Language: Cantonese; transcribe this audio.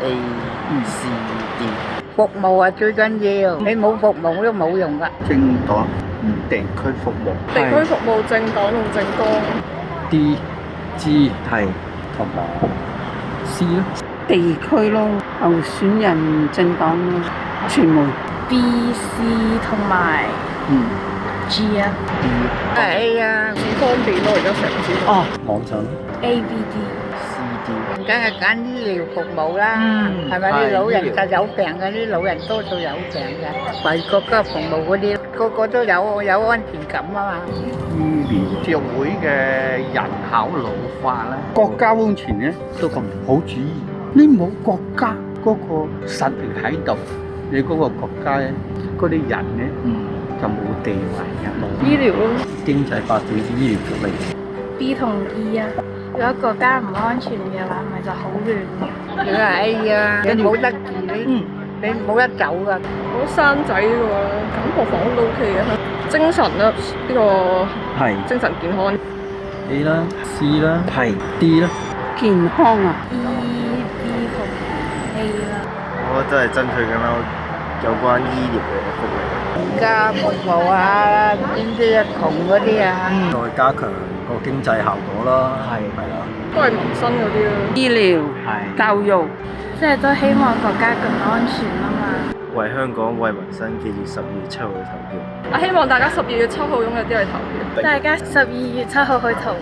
A C D。服務啊最緊要，你冇服務都冇用噶。政黨地區服務。地區服務政黨同政綱。 D G 係同埋 C 咯。地區咯，候選人政黨咯，傳媒。B、C 同埋 G 啊 D A 啊幾方便咯，而家成日知道。哦，網上A、B、D。 C D。梗係揀醫療服務啦，係咪？啲老人家有病嘅，啲老人多數有病嘅，為國家服務嗰啲，個個都有安全感啊嘛。醫療社會嘅人口老化咧，國家安全咧都咁好主意。你冇國家嗰個實力喺度，你嗰個國家咧，嗰啲人咧就冇地位嘅。醫療咯。經濟發展醫療福利。 B 同 E 啊，如果國家唔安全嘅話，咪就好亂。你話 A 啊，你冇得住你冇得走噶。如果生仔嘅話，減學房都 OK 嘅。精神啦，呢個係精神健康。 A 啦 C 啦係 D 啦。健康啊， E、B 同 A 啦。我都係爭取緊啦，有關醫療嘅福利。而家服務下邊啲窮嗰啲啊。再加強個經濟效果啦，係啦。都係民生嗰啲咯。醫療、係教育。即係都希望國家更安全啊嘛。為香港為民生，記住12月7號去投票。希望大家12月7號踴躍啲去投票。大家12月7號去投票。